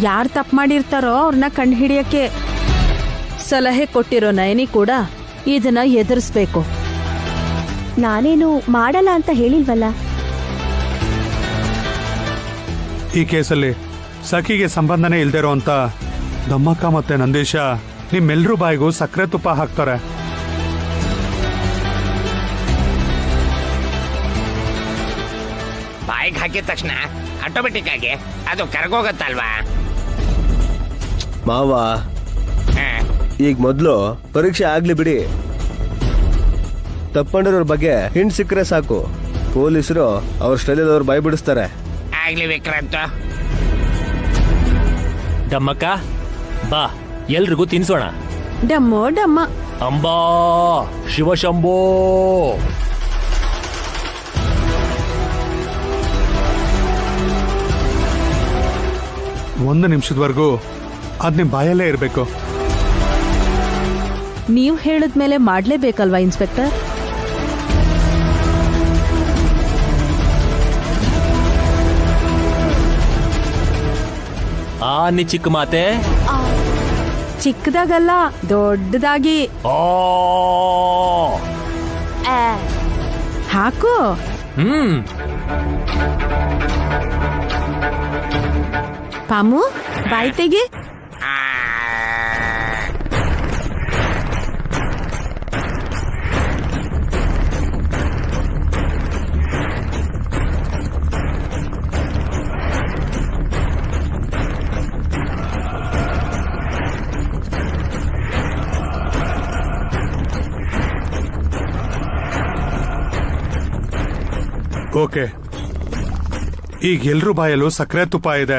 ಯಾರು ತಪ್ಪು ಮಾಡಿರ್ತಾರೋ ಅವ್ರನ್ನ ಕಂಡು ಹಿಡಿಯಕ್ಕೆ ಸಲಹೆ ಕೊಟ್ಟಿರೋ ನಯನಿ ಕೂಡ ಇದನ್ನ ಎದುರಿಸ್ಬೇಕು. ನಾನೇನು ಮಾಡಲ್ಲ ಅಂತ ಹೇಳಿಲ್ವಲ್ಲ. ಈ ಕೇಸಲ್ಲಿ ಸಖಿಗೆ ಸಂಬಂಧನೇ ಇಲ್ದಿರೋ ಅಂತ ದಮ್ಮಕ್ಕ ಮತ್ತೆ ನಂದೀಶ ನಿಮ್ಮೆಲ್ರೂ ಬಾಯಿಗೂ ಸಕ್ಕರೆ ತುಪ್ಪ ಹಾಕ್ತಾರೆ. ಬಾಯಿಗೆ ಹಾಕಿದ ತಕ್ಷಣ ಆಟೋಮೆಟಿಕ್ ಆಗಿ ಅದು ಕರ್ಗೋಗತ್ತಲ್ವಾ? ಮಾವ, ಈಗ ಮೊದಲು ಪರೀಕ್ಷೆ ಆಗ್ಲಿ ಬಿಡಿ. ತಪ್ಪಂಡಿರೋರ್ ಬಗ್ಗೆ ಹಿಂಟ್ ಸಿಕ್ಕರೆ ಸಾಕು, ಪೊಲೀಸರು ಅವ್ರ ಸ್ಟೈಲಲ್ಲಿ ಅವ್ರು ಬಾಯ್ ಬಿಡಿಸ್ತಾರೆ. ಆಗ್ಲಿ ವಿಕ್ರಾಂತ್. ಡಮ್ಮಕ್ಕ ಬಾ, ಎಲ್ರಿಗೂ ತಿನ್ಸೋಣ. ಡಮ್ಮೋ ಡಮ್ಮ. ಅಂಬಾ ಶಿವಶಂಭೋ. ಒಂದು ನಿಮಿಷದವರೆಗೂ ಅದ್ ನಿಮ್ ಬಾಯಲ್ಲೇ ಇರಬೇಕು. ನೀವು ಹೇಳಿದ್ಮೇಲೆ ಮಾಡ್ಲೇಬೇಕಲ್ವಾ ಇನ್ಸ್ಪೆಕ್ಟರ್? ನೀ ಚಿಕ್ಕ ಮಾತೆ. ಚಿಕ್ಕದಾಗಲ್ಲ, ದೊಡ್ಡದಾಗಿ ಹಾಕು. ಪಾಮು ಬಾಯಿ ತೆಗಿ. ಓಕೆ, ಈಗ ಎಲ್ರೂ ಬಾಯಲ್ಲೂ ಸಕ್ಕರೆ ತುಪ್ಪ ಇದೆ.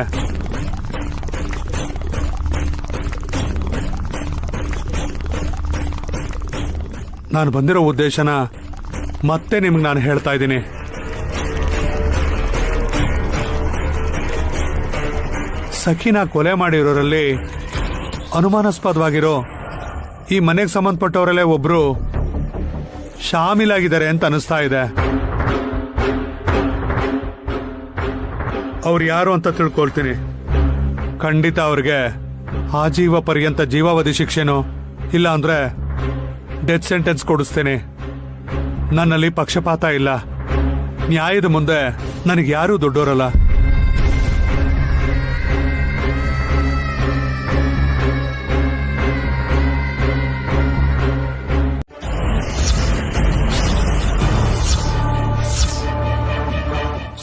ನಾನು ಬಂದಿರೋ ಉದ್ದೇಶನ ಮತ್ತೆ ನಿಮ್ಗೆ ನಾನು ಹೇಳ್ತಾ ಇದ್ದೀನಿ. ಸಖಿನ ಕೊಲೆ ಮಾಡಿರೋರಲ್ಲಿ ಅನುಮಾನಾಸ್ಪದವಾಗಿರೋ ಈ ಮನೆಗೆ ಸಂಬಂಧಪಟ್ಟವರಲ್ಲೇ ಒಬ್ರು ಶಾಮೀಲಾಗಿದ್ದಾರೆ ಅಂತ ಅನಿಸ್ತಾ ಇದೆ. ಅವ್ರು ಯಾರು ಅಂತ ತಿಳ್ಕೊಳ್ತೀನಿ. ಖಂಡಿತ ಅವ್ರಿಗೆ ಆಜೀವ ಪರ್ಯಂತ ಜೀವಾವಧಿ ಶಿಕ್ಷೆನೋ ಇಲ್ಲ ಅಂದ್ರೆ ಡೆತ್ ಸೆಂಟೆನ್ಸ್ ಕೊಡಿಸ್ತೇನೆ. ನನ್ನಲ್ಲಿ ಪಕ್ಷಪಾತ ಇಲ್ಲ. ನ್ಯಾಯದ ಮುಂದೆ ನನಗೆ ಯಾರೂ ದೊಡ್ಡೋರಲ್ಲ.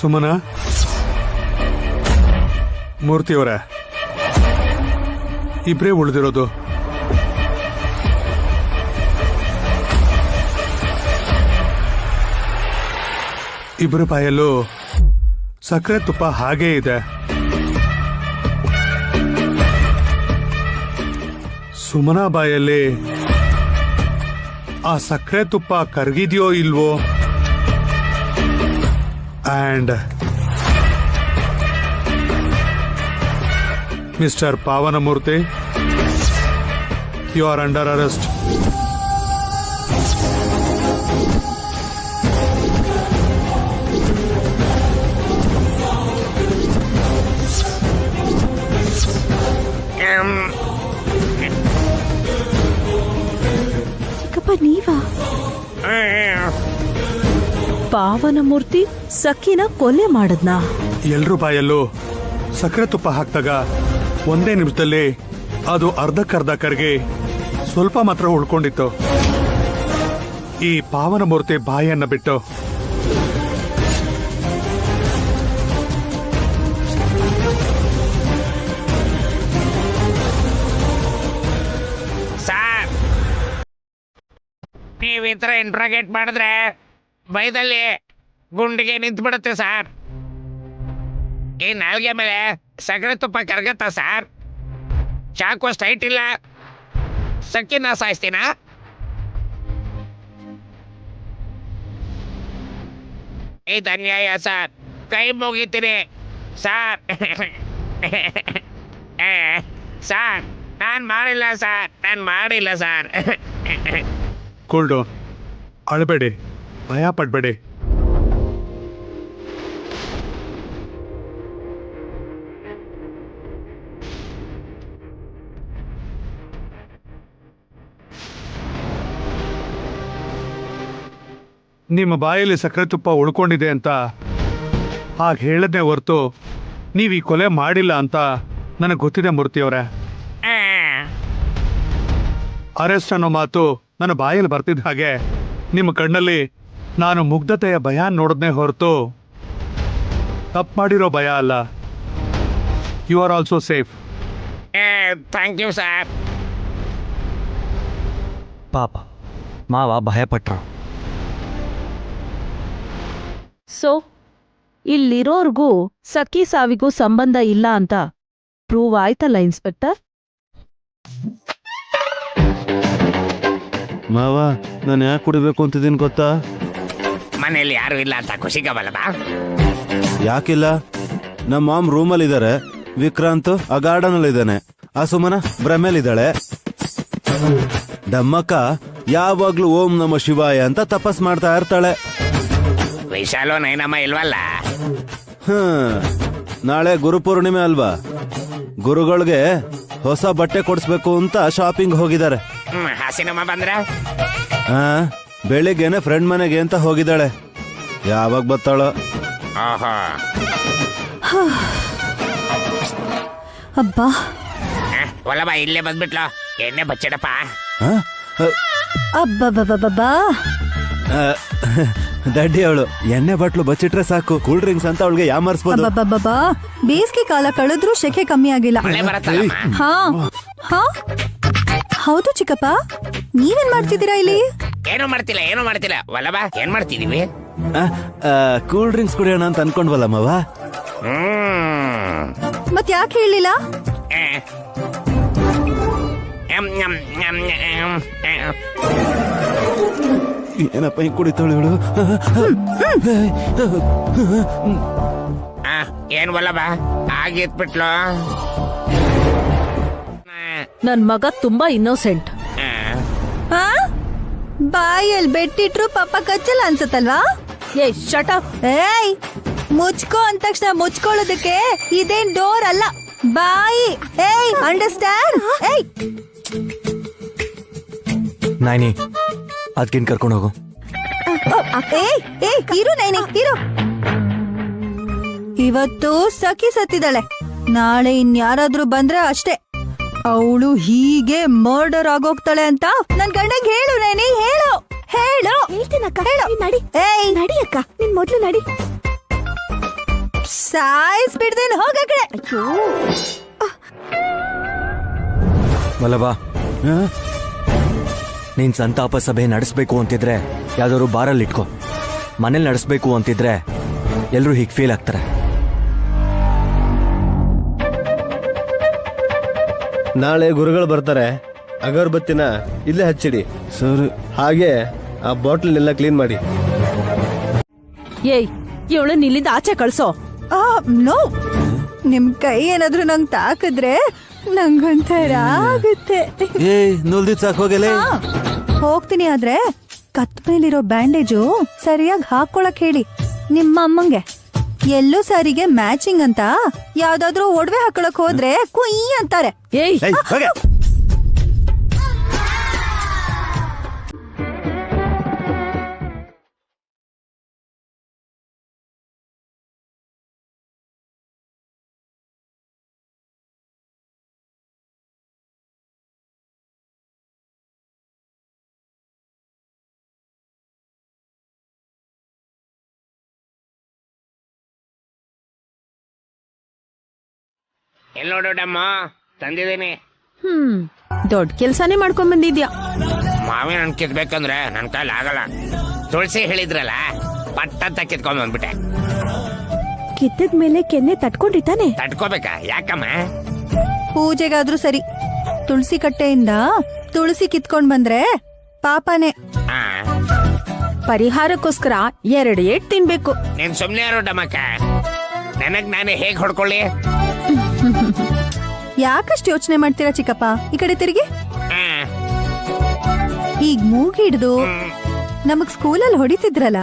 ಸುಮನ, ಮೂರ್ತಿಯವರೇ, ಇಬ್ರೇ ಉಳಿದಿರೋದು. ಇಬ್ಬರ ಬಾಯಲ್ಲೂ ಸಕ್ಕರೆ ತುಪ್ಪ ಹಾಗೇ ಇದೆ. ಸುಮನಾ ಬಾಯಲ್ಲಿ ಆ ಸಕ್ಕರೆ ತುಪ್ಪ ಕರಗಿದೆಯೋ ಇಲ್ವೋ, and mister Pavanamurthy, you are under arrest. ನೀವಾ? ಪಾವನಮೂರ್ತಿ ಸಖಿನ ಕೊಲೆ ಮಾಡದ್ನಾ? ಎಲ್ರೂ ಬಾಯಲ್ಲೂ ಸಕ್ಕರೆ ತುಪ್ಪ ಹಾಕ್ದಾಗ ಒಂದೇ ನಿಮಿಷದಲ್ಲಿ ಅದು ಅರ್ಧಕ್ಕರ್ಧ ಕರಗಿ ಸ್ವಲ್ಪ ಮಾತ್ರ ಉಳ್ಕೊಂಡಿತ್ತು. ಈ ಪಾವನಮೂರ್ತಿ ಬಾಯನ್ನ ಬಿಟ್ಟು ನೀವು ಈ ಥರ ಇಂಟ್ರಾಗೇಟ್ ಮಾಡಿದ್ರೆ ಬೈದಲ್ಲಿ ಗುಂಡಿಗೆ ನಿಂತು ಬಿಡುತ್ತೆ ಸರ್. ಈ ನಾಲ್ಗೆ ಮೇಲೆ ಸಗರೆ ತುಪ್ಪ ಕರಗತ್ತಾ ಸರ್? ಚಾಕು ಸ್ಟ್ರೈಟ್ ಇಲ್ಲ, ಸಕ್ಕಿನ ಸಾಯಿಸ್ತೀನ? ಇದು ಅನ್ಯಾಯ ಸರ್, ಕೈ ಮುಗಿತೀನಿ ಸರ್. ಸರ್ ನಾನು ಮಾಡಿಲ್ಲ ಸರ್, ನಾನು ಮಾಡಿಲ್ಲ ಸರ್. ಕೂಲ್ಡು, ಅಳಬೇಡಿ, ಭಯ ಪಡಬೇಡಿ. ನಿಮ್ಮ ಬಾಯಲ್ಲಿ ಸಕ್ಕರೆ ತುಪ್ಪ ಉಳ್ಕೊಂಡಿದೆ ಅಂತ ಹಾಗೆ ಹೇಳದ್ನೇ ಹೊರ್ತು ನೀವು ಈ ಕೊಲೆ ಮಾಡಿಲ್ಲ ಅಂತ ನನಗೆ ಗೊತ್ತಿದೆ ಮೂರ್ತಿಯವರೇ. ಅರೆಸ್ಟ್ ಅನ್ನೋ ಮಾತು ನನ್ನ ಬಾಯಲ್ಲಿ ಬರ್ತಿದ್ದ ಹಾಗೆ ನಿಮ್ಮ ಕಣ್ಣಲ್ಲಿ ನಾನು ಮುಗ್ಧತೆಯ ಭಯ ನೋಡದ್ನೇ ಹೊರತು ತಪ್ಪು ಮಾಡಿರೋ ಭಯ ಅಲ್ಲ. You are also safe. Thank you sir. ಪಾಪ ಮಾವ ಭಯಪಟ್ರು. ಸೊ ಇಲ್ಲಿರೋರ್ಗೂ ಸಖಿ ಸಾವಿಗೂ ಸಂಬಂಧ ಇಲ್ಲ ಅಂತ ಪ್ರೂವ್ ಆಯ್ತಲ್ಲ ಇನ್ಸ್ಪೆಕ್ಟರ್? ಮಾವ, ನಾನು ಯಾಕೆ ಕುಡಿಬೇಕು ಅಂತಿದ್ದೀನಿ ಗೊತ್ತಾ? ಮನೆಯಲ್ಲಿ ಯಾರು ಇಲ್ಲ ಅಂತ ಖುಷಿಗವಲ್ಲ? ಯಾಕಿಲ್ಲ, ನಮ್ಮ ಮಾಮ್ ರೂಮಲ್ಲಿ ಇದ್ದಾರೆ, ವಿಕ್ರಾಂತ್ ಆ ಗಾರ್ಡನ್ ಅಲ್ಲಿ ಇದ್ದಾನೆ, ಆ ಸುಮನ ಭ್ರಮೇಲಿದ್ದಾಳೆ, ಡಮ್ಮಕ್ಕ ಯಾವಾಗ್ಲೂ ಓಂ ನಮ ಶಿವಾಯ ಅಂತ ತಪಸ್ ಮಾಡ್ತಾ ಇರ್ತಾಳೆ. ವಿಶಾಲು ನೈನಮ್ಮ ಇಲ್ವಲ್ಲ? ನಾಳೆ ಗುರುಪೂರ್ಣಿಮೆ ಅಲ್ವಾ, ಗುರುಗಳಿಗೆ ಹೊಸ ಬಟ್ಟೆ ಕೊಡಿಸ್ಬೇಕು ಅಂತ ಶಾಪಿಂಗ್ ಹೋಗಿದ್ದಾರೆ. ಹಾಸಿನಮ್ಮ ಬಂದ್ರ? ಬೆಳಿಗ್ಗೆನೆ ಫ್ರೆಂಡ್ ಮನೆಗೆ ಅಂತ ಹೋಗಿದ್ದಾಳೆ, ಯಾವಾಗ ಬರ್ತಾಳೋ? ಅಬ್ಬಾ, ಒಲಬ ಇಲ್ಲೇ ಬಂದ್ಬಿಟ್ಲು, ಎಣ್ಣೆ ಬಚ್ಚಿಡಪ್ಪ. ಅಬ್ಬಬ್ಬಬ್ಬಬ್ಬಾ, ದಡ್ಡಿ ಅವಳು ಎಣ್ಣೆ ಬಟ್ಲು ಬಚ್ಚಿಟ್ರೆ ಸಾಕು, ಕೂಲ್ ಡ್ರಿಂಕ್ಸ್ ಅಂತ ಅವಳಿಗೆ ಯಾಮರ್ಸ್ಬೋದು. ಅಬ್ಬಬ್ಬಬ್ಬಾ, ಬೇಸಿಗೆ ಕಾಲ ಕಳೆದ್ರೂ ಶೆಕೆ ಕಮ್ಮಿ ಆಗಿಲ್ಲ. ಹಾ ಹಾ ಹೌದು ಚಿಕ್ಕಪ್ಪ, ನೀವೇನ್ ಮಾಡ್ತಿದ್ದೀರಾ ಇಲ್ಲಿ? ಏನು ಮಾಡ್ತಿಲ್ಲ ಒಲಬ, ಏನ್ ಮಾಡ್ತಿದೀವಿ? ಕೂಲ್ ಡ್ರಿಂಕ್ಸ್ ಕುಡಿಯೋಣ ಅಂತ ಅನ್ಕೊಂಡ್ವಲ್ಲ ಮಾವ. ಮತ್ ಯಾಕೆ ಹೇಳಿಲ್ಲ? ಏನಪ್ಪ ಹಿಂಗ್ ಕುಡಿತಾಳು ಇವಳು? ಏನ್ ಒಲಬ ಆಗಿತ್ಬಿಟ್ಲು? ನನ್ ಮಗ ತುಂಬಾ ಇನ್ನೋಸೆಂಟ್. ಬಾಯಲ್ಲಿ ಬೆಟ್ಟಿಟ್ರು ಪಾಪ ಕಚ್ಚಲ್ಲ ಅನ್ಸತ್ತಲ್ವಾ? ಏಯ್ ಶಟ್ ಅಪ್. ಏಯ್, ಮುಚ್ಕೋ ಅಂದ ತಕ್ಷಣ ಮುಚ್ಕೊಳ್ಳೋದಕ್ಕೆ ಇದೇನ್ ಡೋರ್ ಅಲ್ಲ, ಬಾಯಿ. ಏಯ್, ಅಂಡರ್ಸ್ಟ್ಯಾಂಡ್? ಏಯ್ ನಾನಿ, ಅದಕ್ಕಿನ್ ಕರ್ಕೊಂಡು ಹೋಗು. ಏಯ್ ಏಯ್, ಇರು ನೈನಿ, ಇರು. ಇವತ್ತು ಸಖಿ ಸತ್ತಿದ್ದಾಳೆ, ನಾಳೆ ಇನ್ಯಾರಾದ್ರೂ ಬಂದ್ರೆ ಅಷ್ಟೇ, ಅವಳು ಹೀಗೆ ಮರ್ಡರ್ ಆಗೋಗ್ತಾಳೆ ಅಂತ ನನ್ ಗಂಡಗ್ ಹೇಳು ನೈನಿ, ಹೇಳು ಹೇಳು. ಹೇಳ್ತೀನಕ್ಕ, ನಡಿ. ಏಯ್ ನಡಿ ಅಕ್ಕ, ನಿನ್ ಮೊದ್ಲು ನಡಿ. ಸಾಯ್ಸ್ ಬಿಡ್ದೇನು, ಹೋಗ ಕಡೆ. ಮಲಬಾ, ನೀನ್ ಸಂತಾಪ ಸಭೆ ನಡೆಸ್ಬೇಕು ಅಂತಿದ್ರೆ ಯಾವ್ದಾದ್ರು ಬಾರಲ್ಲಿ ಇಟ್ಕೋ. ಮನೇಲಿ ನಡೆಸ್ಬೇಕು ಅಂತಿದ್ರೆ ಎಲ್ರು ಹೀಗೆ ಫೀಲ್ ಆಗ್ತಾರೆ. ನಾಳೆ ಗುರುಗಳು ಬರ್ತಾರೆ, ಅಗರಬತ್ತಿನ ಇಲ್ಲೇ ಹಚ್ಚಿಡಿ ಸರಿ. ಹಾಗೆ ಆ ಬಾಟ್ಲನ್ನೆಲ್ಲ ಕ್ಲೀನ್ ಮಾಡಿ. ಏಯ್, ಇವಳನ್ನ ಇಲ್ಲಿಂದ ಆಚೆ ಕಳ್ಸೋ. ನೋ, ನಿಮ್ ಕೈ ಏನಾದ್ರು ನಂಗ್ ತಾಕಿದ್ರೆ ನಂಗೊಂಥರ ಆಗುತ್ತೆ. ಏಯ್, ನುಲ್ದಿದ್ ಸಾಕು, ಹೋಗಲೇ. ಹೋಗ್ತೀನಿ, ಆದ್ರೆ ಕತ್ ಮೇಲಿರೋ ಬ್ಯಾಂಡೇಜು ಸರಿಯಾಗಿ ಹಾಕೊಳಕ್ ಹೇಳಿ ನಿಮ್ಮ ಅಮ್ಮಂಗೆ. ಎಲ್ಲೋ ಸಾರಿಗೆ ಮ್ಯಾಚಿಂಗ್ ಅಂತ ಯಾವ್ದಾದ್ರು ಒಡವೆ ಹಾಕೊಳಕ್ ಹೋದ್ರೆ ಕುಯ್ ಅಂತಾರೆ. ಏಯ್, ಎಲ್ಲಿ ನೋಡೋಡಮ್ಮ, ತಂದಿದ್ದೀನಿ. ದೊಡ್ಡ ಕೆಲ್ಸಾನೇ ಮಾಡ್ಕೊಂಡ್ ಬಂದಿದ್ಯಾ. ಮಾವಿನ ಹಣ್ಣು ಕಿತ್ಬೇಕಂದ್ರೆ ನನ್ನ ಕೈಲಿ ಆಗಲ್ಲ. ತುಳಸಿ ಹೇಳಿದ್ರಲ್ಲ, ಪಟ್ಟಂತ ಕಿತ್ಕೊಂಡ್ ಬಂದ್ಬಿಟ್ಟೆ. ಕಿತ್ತದ ಮೇಲೆ ಕೆನ್ನೆ ತಟ್ಕೊಂಡಿತಾನೆ. ತಡ್ಕೋಬೇಕಾ? ಯಾಕಮ್ಮ? ಪೂಜೆಗಾದ್ರೂ ಸರಿ, ತುಳಸಿ ಕಟ್ಟೆಯಿಂದ ತುಳಸಿ ಕಿತ್ಕೊಂಡ್ ಬಂದ್ರೆ ಪಾಪನೇ. ಪರಿಹಾರಕ್ಕೋಸ್ಕರ 2 ಏಟ್ ತಿನ್ಬೇಕು. ನೀನ್ ಸುಮ್ನೆ ಯಾರು ಡಮಕ್ಕ? ನನಗ್ ನಾನೇ ಹೇಗ್ ಹೊಡ್ಕೊಳ್ಳಿ? ಯಾಕಷ್ಟು ಯೋಚನೆ ಮಾಡ್ತೀರಾ ಚಿಕ್ಕಪ್ಪ? ಈ ಕಡೆ ತಿರುಗಿ. ಈಗ ಮೂಗಿ ಹಿಡ್ದು ನಮಗ್ ಸ್ಕೂಲಲ್ಲಿ ಹೊಡಿತಿದ್ರಲ್ಲ,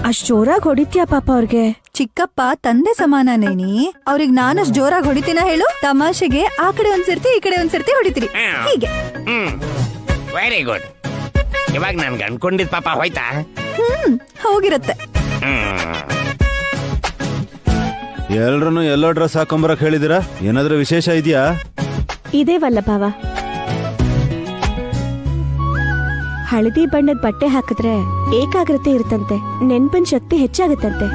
ಅಷ್ಟ್ ಜೋರಾಗಿ ಹೊಡಿತ್ಯಾ ಪಾಪ ಅವ್ರಿಗೆ? ಚಿಕ್ಕಪ್ಪ ತಂದೆ ಸಮಾನನೇನಿ, ಅವ್ರಿಗೆ ನಾನಷ್ಟ್ ಜೋರಾಗಿ ಹೊಡಿತೀನ ಹೇಳು? ತಮಾಷೆಗೆ ಆ ಕಡೆ ಒಂದ್ಸರ್ತಿ ಈ ಕಡೆ ಒಂದ್ಸರ್ತಿ ಹೊಡಿತೀರಿ, ಹೀಗೆ. Very good. ಇವಾಗ ನನ್ಗೆ ಅನ್ಕೊಂಡಿದ್ ಪಾಪ ಹೋಯ್ತಾ? ಹೋಗಿರತ್ತೆ. ಎಲ್ರನ್ನು ಎಲ್ಲೋ ಡ್ರೆಸ್ ಹಾಕೊಂಬರಕ್ ಹೇಳಿದಿರಾ? ಏನಾದ್ರೂ ವಿಶೇಷ ಇದೆಯಾ? ಇದೇ ವಲ್ಲಭಾವ, ಹಳದಿ ಬಣ್ಣದ ಬಟ್ಟೆ ಹಾಕಿದ್ರೆ ಏಕಾಗ್ರತೆ ಇರುತ್ತಂತೆ, ನೆನ್ಪಿನ ಶಕ್ತಿ ಹೆಚ್ಚಾಗುತ್ತಂತೆ.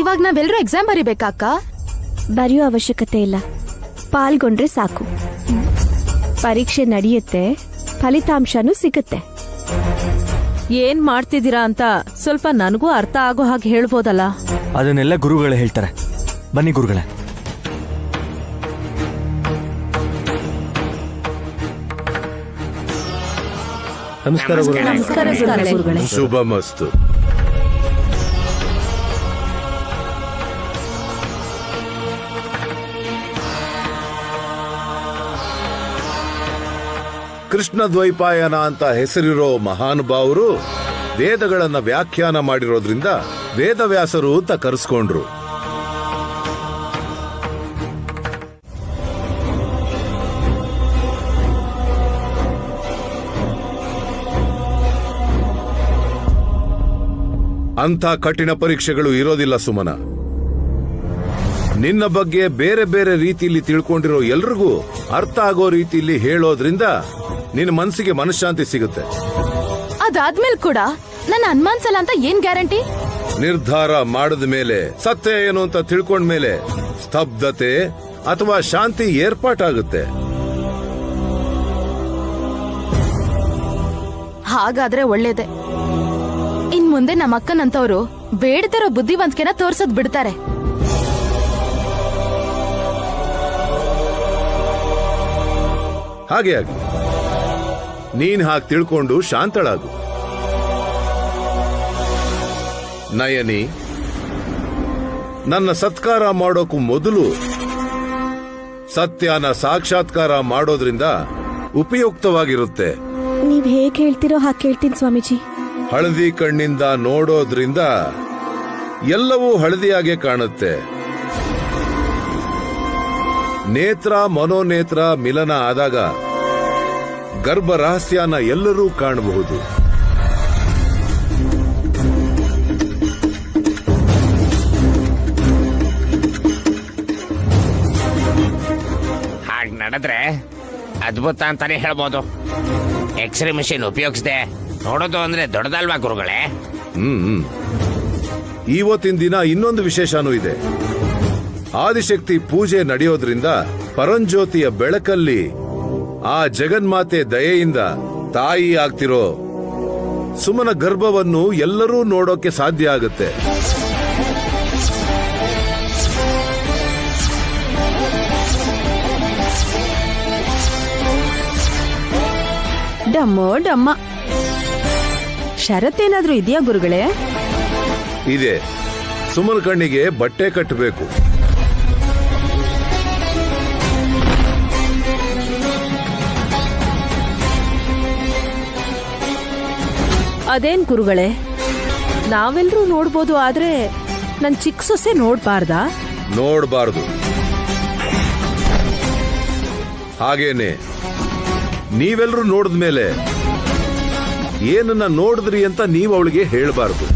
ಇವಾಗ ನಾವೆಲ್ಲರೂ ಎಕ್ಸಾಮ್ ಬರಿಬೇಕಾಕ? ಬರೆಯೋ ಅವಶ್ಯಕತೆ ಇಲ್ಲ, ಪಾಲ್ಗೊಂಡ್ರೆ ಸಾಕು. ಪರೀಕ್ಷೆ ನಡೆಯುತ್ತೆ, ಫಲಿತಾಂಶನೂ ಸಿಗುತ್ತೆ. ಏನ್ ಮಾಡ್ತಿದ್ದೀರಾ ಅಂತ ಸ್ವಲ್ಪ ನನಗೂ ಅರ್ಥ ಆಗೋ ಹಾಗೆ ಹೇಳ್ಬೋದಲ್ಲ? ಅದನ್ನೆಲ್ಲ ಗುರುಗಳೇ ಹೇಳ್ತಾರೆ. ಬನ್ನಿ ಗುರುಗಳೇ. ನಮಸ್ಕಾರ ಗುರುಗಳೇ. ನಮಸ್ಕಾರ ಗುರುಗಳೇ. ಶುಭ ಮಸ್ತು. ಕೃಷ್ಣ ದ್ವೈಪಾಯನ ಅಂತ ಹೆಸರಿರೋ ಮಹಾನುಭಾವರು ವೇದಗಳನ್ನ ವ್ಯಾಖ್ಯಾನ ಮಾಡಿರೋದ್ರಿಂದ ವೇದವ್ಯಾಸರು ಅಂತ ಕರೆಸ್ಕೊಂಡ್ರು. ಅಂಥ ಕಠಿಣ ಪರೀಕ್ಷೆಗಳು ಇರೋದಿಲ್ಲ ಸುಮನ. ನಿನ್ನ ಬಗ್ಗೆ ಬೇರೆ ಬೇರೆ ರೀತಿಯಲ್ಲಿ ತಿಳ್ಕೊಂಡಿರೋ ಎಲ್ರಿಗೂ ಅರ್ಥ ಆಗೋ ರೀತಿಯಲ್ಲಿ ಹೇಳೋದ್ರಿಂದ ನಿನ್ನ ಮನಸ್ಸಿಗೆ ಮನಃಶಾಂತಿ ಸಿಗುತ್ತೆ. ಅದಾದ್ಮೇಲೆ ಕೂಡ ನನ್ನ ಅನುಮಾನಿಸಲ್ಲ ಅಂತ ಏನ್ ಗ್ಯಾರಂಟಿ? ನಿರ್ಧಾರ ಮಾಡಿದ ಮೇಲೆ, ಸತ್ಯ ಏನು ಅಂತ ತಿಳ್ಕೊಂಡ್ಮೇಲೆ ಸ್ತಬ್ಧತೆ ಅಥವಾ ಶಾಂತಿ ಏರ್ಪಾಟಾಗುತ್ತೆ. ಹಾಗಾದ್ರೆ ಒಳ್ಳೇದೆ. ಇನ್ ಮುಂದೆ ನಮ್ಮ ಅಕ್ಕನಂತವ್ರು ಬೇಡದಿರೋ ಬುದ್ಧಿವಂತಿಕೆನ ತೋರ್ಸೋದ್ ಬಿಡ್ತಾರೆ. ಹಾಗೆ ಆಗಿ ನೀನ್ ಹಾಗೆ ತಿಳ್ಕೊಂಡು ಶಾಂತಳಾಗು. ನಯನಿ, ನನ್ನ ಸತ್ಕಾರ ಮಾಡೋಕು ಮೊದಲು ಸತ್ಯನ ಸಾಕ್ಷಾತ್ಕಾರ ಮಾಡೋದ್ರಿಂದ ಉಪಯುಕ್ತವಾಗಿರುತ್ತೆ. ನೀವ್ ಹೇಗ್ ಹೇಳ್ತಿರೋ ಹಾಗೆ ಕೇಳ್ತೀನಿ ಸ್ವಾಮೀಜಿ. ಹಳದಿ ಕಣ್ಣಿಂದ ನೋಡೋದ್ರಿಂದ ಎಲ್ಲವೂ ಹಳದಿಯಾಗೆ ಕಾಣುತ್ತೆ. ನೇತ್ರ ಮನೋನೇತ್ರ ಮಿಲನ ಆದಾಗ ಗರ್ಭ ರಹಸ್ಯನ ಎಲ್ಲರೂ ಕಾಣಬಹುದು. ಹಾಗೆ ನಡೆದ್ರೆ ಅದ್ಭುತ ಅಂತಾನೆ ಹೇಳ್ಬೋದು. ಎಕ್ಸ್ರೇ ಮಿಷಿನ್ ಉಪಯೋಗಿಸದೆ ನೋಡೋದು ಅಂದ್ರೆ ದೊಡ್ಡದಲ್ವಾ ಗುರುಗಳೇ? ಇವತ್ತಿನ ದಿನ ಇನ್ನೊಂದು ವಿಶೇಷನೂ ಇದೆ. ಆದಿಶಕ್ತಿ ಪೂಜೆ ನಡೆಯೋದ್ರಿಂದ ಪರಂಜ್ಯೋತಿಯ ಬೆಳಕಲ್ಲಿ ಆ ಜಗನ್ಮಾತೆ ದಯೆಯಿಂದ ತಾಯಿ ಆಗ್ತಿರೋ ಸುಮನ ಗರ್ಭವನ್ನು ಎಲ್ಲರೂ ನೋಡೋಕೆ ಸಾಧ್ಯ ಆಗುತ್ತೆ. ಡಮ್ಮೋ ಡಮ್ಮ. ಷರತ್ತೇನಾದ್ರೂ ಇದೆಯಾ ಗುರುಗಳೇ? ಇದೆ. ಸುಮನ ಕಣ್ಣಿಗೆ ಬಟ್ಟೆ ಕಟ್ಟಬೇಕು. ಅದೇನ್ ಗುರುಗಳೇ, ನಾವೆಲ್ಲರೂ ನೋಡ್ಬೋದು, ಆದ್ರೆ ನನ್ ಚಿಕ್ಕ ಸೊಸೆ ನೋಡ್ಬಾರ್ದಾ? ನೋಡಬಾರದು. ಹಾಗೇನೆ ನೀವೆಲ್ಲರೂ ನೋಡಿದ್ಮೇಲೆ ಏನನ್ನ ನೋಡಿದ್ರಿ ಅಂತ ನೀವು ಅವಳಿಗೆ ಹೇಳಬಾರದು.